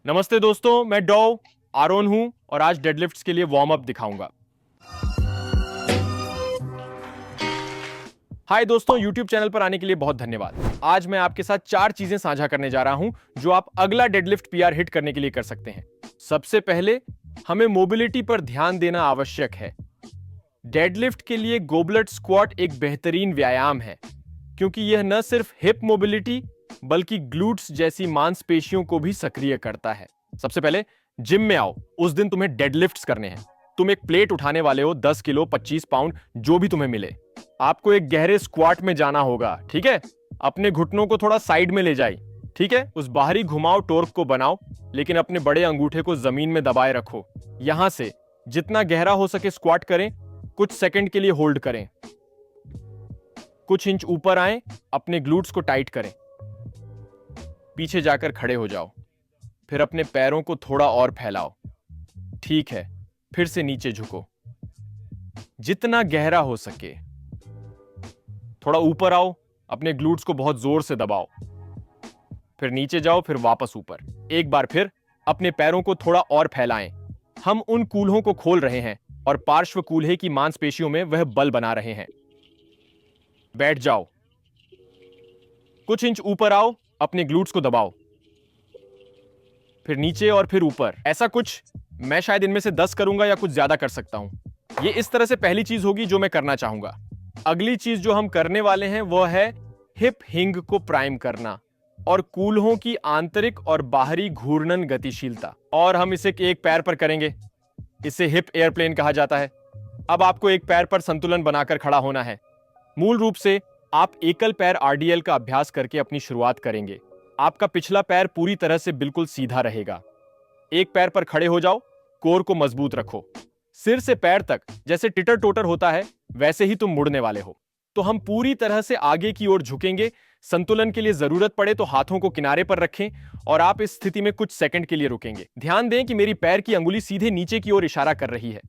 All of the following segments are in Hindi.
नमस्ते दोस्तों, मैं डॉव आरोन हूं और आज डेडलिफ्ट्स के लिए वार्म अप दिखाऊंगा। हाय दोस्तों, YouTube चैनल पर आने के लिए बहुत धन्यवाद। आज मैं आपके साथ 4 चीजें साझा करने जा रहा हूं जो आप अगला डेडलिफ्ट पीआर हिट करने के लिए कर सकते हैं। सबसे पहले हमें मोबिलिटी पर ध्यान देना आवश्यक है। डेडलिफ्ट के लिए गोबलेट स्क्वाट एक बेहतरीन व्यायाम है क्योंकि यह न सिर्फ हिप मोबिलिटी बल्कि ग्लूट्स जैसी मांसपेशियों को भी सक्रिय करता है। सबसे पहले जिम में आओ, उस दिन तुम्हें डेडलिफ्ट्स करने हैं। तुम एक प्लेट उठाने वाले हो, 10 किलो 25 पाउंड जो भी तुम्हें मिले। आपको एक गहरे स्क्वाट में जाना होगा, ठीक है। अपने घुटनों को थोड़ा साइड में ले जाइए, ठीक है। उस बाहरी घुमाव टॉर्क को बनाओ, लेकिन अपने बड़े अंगूठे को जमीन में दबाए रखो। यहां से जितना गहरा हो सके स्क्वाट करें, कुछ सेकंड के लिए होल्ड करें, कुछ इंच ऊपर आए, अपने ग्लूट्स को टाइट करें, पीछे जाकर खड़े हो जाओ, फिर अपने पैरों को थोड़ा और फैलाओ। ठीक है, फिर से नीचे झुको, जितना गहरा हो सके। थोड़ा ऊपर आओ, अपने ग्लूट्स को बहुत जोर से दबाओ, फिर नीचे जाओ, फिर वापस ऊपर। एक बार फिर अपने पैरों को थोड़ा और फैलाएं। हम उन कूल्हों को खोल रहे हैं और पार्श्व कूल्हे की मांसपेशियों में वह बल बना रहे हैं। बैठ जाओ, कुछ इंच ऊपर आओ, अपने ग्लूट्स को दबाओ, फिर नीचे और फिर ऊपर। ऐसा कुछ मैं शायद इनमें से 10 करूंगा या कुछ ज्यादा कर सकता हूं। ये इस तरह से पहली चीज होगी जो मैं करना चाहूंगा। अगली चीज जो हम करने वाले हैं वो है हिप हिंग को प्राइम करना और कूल्हों की आंतरिक और बाहरी घूर्णन गतिशीलता। और हम इसे एक पैर पर करेंगे। इसे हिप एयरप्लेन कहा जाता है। अब आपको एक पैर पर संतुलन बनाकर खड़ा होना है। मूल रूप से आप एकल पैर आरडीएल का अभ्यास करके अपनी शुरुआत करेंगे। आपका पिछला पैर पूरी तरह से बिल्कुल सीधा रहेगा। एक पैर पर खड़े हो जाओ, कोर को मजबूत रखो। सिर से पैर तक जैसे टिटर टोटर होता है वैसे ही तुम मुड़ने वाले हो। तो हम पूरी तरह से आगे की ओर झुकेंगे। संतुलन के लिए जरूरत पड़े तो हाथों को किनारे पर रखें और आप इस स्थिति में कुछ सेकंड के लिए रुकेंगे। ध्यान दें कि मेरी पैर की अंगुली सीधे नीचे की ओर इशारा कर रही है।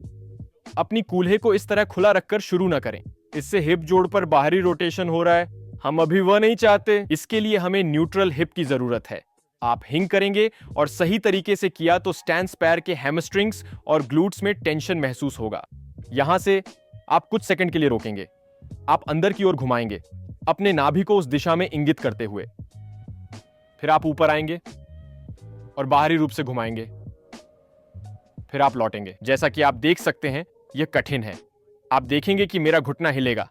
अपनी कूल्हे को इस तरह खुला रखकर शुरू न करें। इससे हिप जोड़ पर बाहरी रोटेशन हो रहा है, हम अभी वह नहीं चाहते। इसके लिए हमें न्यूट्रल हिप की जरूरत है। आप हिंग करेंगे और सही तरीके से किया तो स्टैंस पैर के हैमस्ट्रिंग्स और ग्लूट्स में टेंशन महसूस होगा। यहां से आप कुछ सेकंड के लिए रोकेंगे। आप अंदर की ओर घुमाएंगे, अपने नाभि को उस दिशा में इंगित करते हुए। फिर आप ऊपर आएंगे और बाहरी रूप से घुमाएंगे। फिर आप लौटेंगे। जैसा कि आप देख सकते हैं, यह कठिन है। आप देखेंगे कि मेरा घुटना हिलेगा।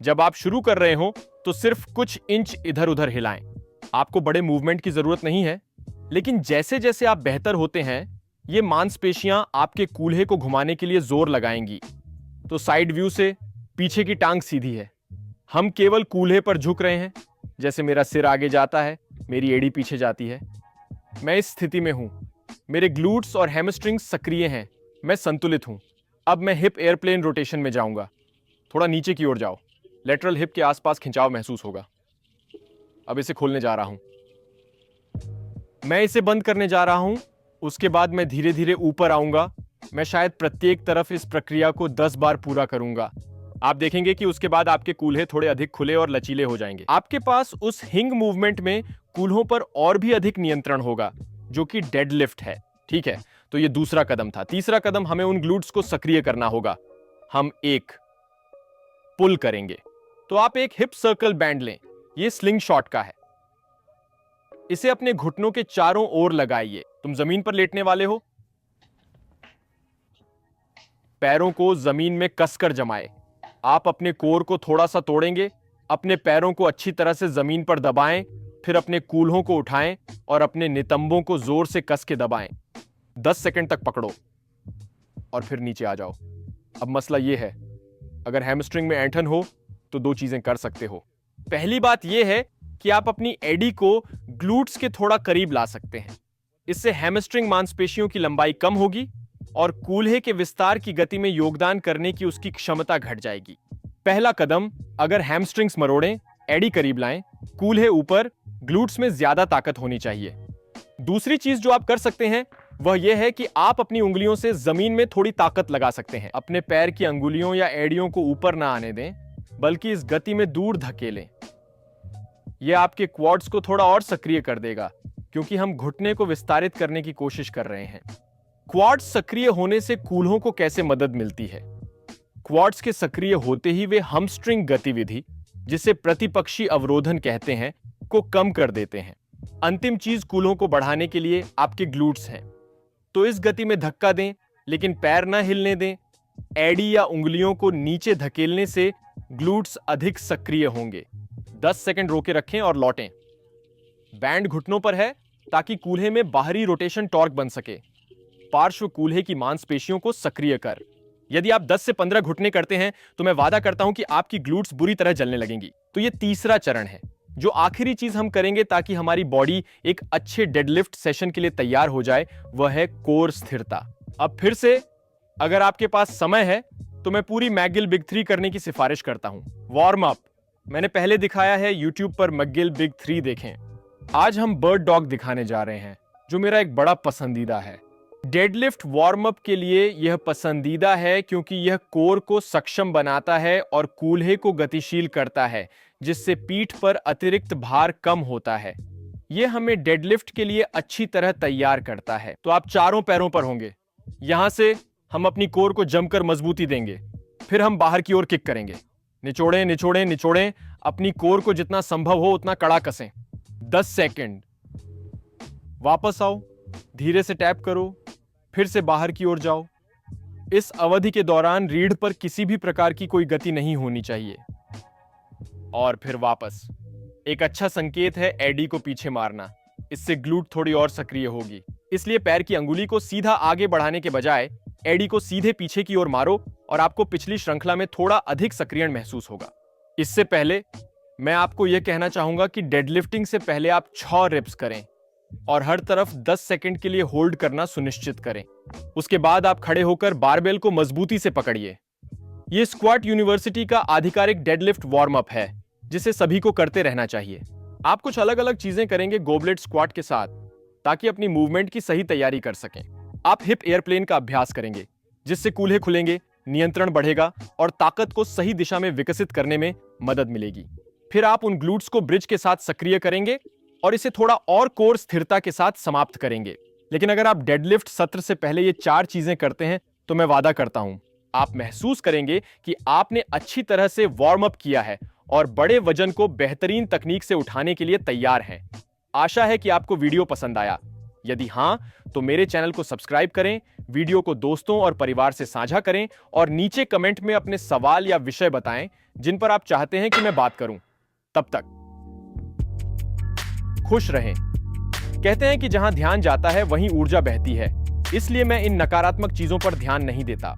जब आप शुरू कर रहे हो तो सिर्फ कुछ इंच इधर उधर हिलाएं। आपको बड़े मूवमेंट की जरूरत नहीं है, लेकिन जैसे जैसे आप बेहतर होते हैं ये मांसपेशियां आपके कूल्हे को घुमाने के लिए जोर लगाएंगी। तो साइड व्यू से पीछे की टांग सीधी है, हम केवल कूल्हे पर झुक रहे हैं। जैसे मेरा सिर आगे जाता है, मेरी एड़ी पीछे जाती है। मैं इस स्थिति में हूं, मेरे ग्लूट्स और हैमस्ट्रिंग्स सक्रिय हैं, मैं संतुलित हूं। अब मैं हिप एयरप्लेन रोटेशन में जाऊंगा। थोड़ा नीचे की ओर जाओ, लेटरल हिप के आसपास खिंचाव महसूस होगा। अब इसे खोलने जा रहा हूं, मैं इसे बंद करने जा रहा हूं। उसके बाद मैं धीरे धीरे ऊपर आऊंगा। मैं शायद प्रत्येक तरफ इस प्रक्रिया को 10 बार पूरा करूंगा। आप देखेंगे कि उसके बाद आपके कूल्हे थोड़े अधिक खुले और लचीले हो जाएंगे। आपके पास उस हिंग मूवमेंट में कूल्हों पर और भी अधिक नियंत्रण होगा, जो कि डेडलिफ्ट है। ठीक है, तो ये दूसरा कदम था। तीसरा कदम, हमें उन ग्लूट्स को सक्रिय करना होगा। हम एक पुल करेंगे। तो आप एक हिप सर्कल बैंड लें, ये स्लिंग शॉट का है। इसे अपने घुटनों के चारों ओर लगाइए। तुम जमीन पर लेटने वाले हो, पैरों को जमीन में कसकर जमाए। आप अपने कोर को थोड़ा सा तोड़ेंगे, अपने पैरों को अच्छी तरह से जमीन पर दबाएं, फिर अपने कूल्हों को उठाएं और अपने नितंबों को जोर से कस के दबाएं। 10 सेकंड तक पकड़ो और फिर नीचे आ जाओ। अब मसला यह है, अगर हैमस्ट्रिंग में ऐंठन हो तो 2 चीजें कर सकते हो। पहली बात यह है कि आप अपनी एडी को ग्लूट्स के थोड़ा करीब ला सकते हैं। इससे हैमस्ट्रिंग मांसपेशियों की लंबाई कम होगी और कूल्हे के विस्तार की गति में योगदान करने की उसकी क्षमता घट जाएगी। पहला कदम, अगर हैमस्ट्रिंग्स मरोड़ें, एडी करीब लाएं, कूल्हे ऊपर, ग्लूट्स में ज्यादा ताकत होनी चाहिए। दूसरी चीज जो आप कर सकते हैं वह यह है कि आप अपनी उंगलियों से जमीन में थोड़ी ताकत लगा सकते हैं। अपने पैर की अंगुलियों या एड़ियों को ऊपर ना आने दें, बल्कि इस गति में दूर धकेलें। यह आपके क्वाड्स को थोड़ा और सक्रिय कर देगा। क्योंकि हम घुटने को विस्तारित करने की कोशिश कर रहे हैं। क्वाड्स सक्रिय होने से कूल्हों को कैसे मदद मिलती है? क्वाड्स के सक्रिय होते ही वे हमस्ट्रिंग गतिविधि, जिसे प्रतिपक्षी अवरोधन कहते हैं, को कम कर देते हैं। अंतिम चीज कूल्हों को बढ़ाने के लिए आपके ग्लूट्स हैं। तो इस गति में धक्का दें, लेकिन पैर न हिलने दें। एडी या उंगलियों को नीचे धकेलने से ग्लूट्स अधिक सक्रिय होंगे। 10 सेकंड रोके रखें और लौटें। बैंड घुटनों पर है ताकि कूल्हे में बाहरी रोटेशन टॉर्क बन सके। पार्श्व कूल्हे की मांसपेशियों को सक्रिय कर। यदि आप 10 से 15 घुटने करते हैं तो मैं वादा करता हूं कि आपकी ग्लूट्स बुरी तरह जलने लगेंगी। तो यह तीसरा चरण है। जो आखिरी चीज हम करेंगे ताकि हमारी बॉडी एक अच्छे डेडलिफ्ट सेशन के लिए तैयार हो जाए, वह है कोर स्थिरता। अब फिर से, अगर आपके पास समय है तो मैं पूरी मैकगिल बिग 3 करने की सिफारिश करता हूं। वार्म अप मैंने पहले दिखाया है, यूट्यूब पर मैकगिल बिग 3 देखें। आज हम बर्ड डॉग दिखाने जा रहे हैं, जो मेरा एक बड़ा पसंदीदा है। डेडलिफ्ट वार्म अप के लिए यह पसंदीदा है क्योंकि यह कोर को सक्षम बनाता है और कूल्हे को गतिशील करता है, जिससे पीठ पर अतिरिक्त भार कम होता है। यह हमें डेडलिफ्ट के लिए अच्छी तरह तैयार करता है। तो आप चारों पैरों पर होंगे। यहां से हम अपनी कोर को जमकर मजबूती देंगे। फिर हम बाहर की ओर किक करेंगे। निचोड़ें, निचोड़ें, निचोड़ें। अपनी कोर को जितना संभव हो उतना कड़ा कसें। 10 सेकंड। वापस आओ, धीरे से टैप करो, फिर से बाहर की ओर जाओ। इस अवधि के दौरान रीढ़ पर किसी भी प्रकार की कोई गति नहीं होनी चाहिए। और फिर वापस। एक अच्छा संकेत है एडी को पीछे मारना। इससे ग्लूट थोड़ी और सक्रिय होगी। इसलिए पैर की अंगुली को सीधा आगे बढ़ाने के बजाय एडी को सीधे पीछे की ओर मारो और आपको पिछली श्रृंखला में थोड़ा अधिक सक्रियण महसूस होगा। इससे पहले मैं आपको यह कहना चाहूंगा कि डेडलिफ्टिंग से पहले आप 6 रिप्स करें और हर तरफ 10 सेकंड के लिए होल्ड करना सुनिश्चित करें। उसके बाद आप खड़े होकर बारबेल को मजबूती से पकड़िए। यह स्क्वाट यूनिवर्सिटी का आधिकारिक डेडलिफ्ट वार्म अप है, जिसे सभी को करते रहना चाहिए। आप कुछ अलग अलग चीजें करेंगे गोबलेट स्क्वाट के साथ, ताकि अपनी मूवमेंट की सही तैयारी कर सकें। आप हिप एयरप्लेन का अभ्यास करेंगे, जिससे कूल्हे खुलेंगे, नियंत्रण बढ़ेगा और ताकत को सही दिशा में विकसित करने में मदद मिलेगी। फिर आप उन ग्लूट्स को ब्रिज के साथ सक्रिय करेंगे और इसे थोड़ा और कोर स्थिरता के साथ समाप्त करेंगे। लेकिन अगर आप डेडलिफ्ट सत्र से पहले ये 4 चीजें करते हैं तो मैं वादा करता हूं, आप महसूस करेंगे कि आपने अच्छी तरह से वार्म अप किया है और बड़े वजन को बेहतरीन तकनीक से उठाने के लिए तैयार हैं। आशा है कि आपको वीडियो पसंद आया। यदि हां, तो मेरे चैनल को सब्सक्राइब करें, वीडियो को दोस्तों और परिवार से साझा करें और नीचे कमेंट में अपने सवाल या विषय बताएं जिन पर आप चाहते हैं कि मैं बात करूं। तब तक खुश रहें। कहते हैं कि जहां ध्यान जाता है वहीं ऊर्जा बहती है, इसलिए मैं इन नकारात्मक चीजों पर ध्यान नहीं देता।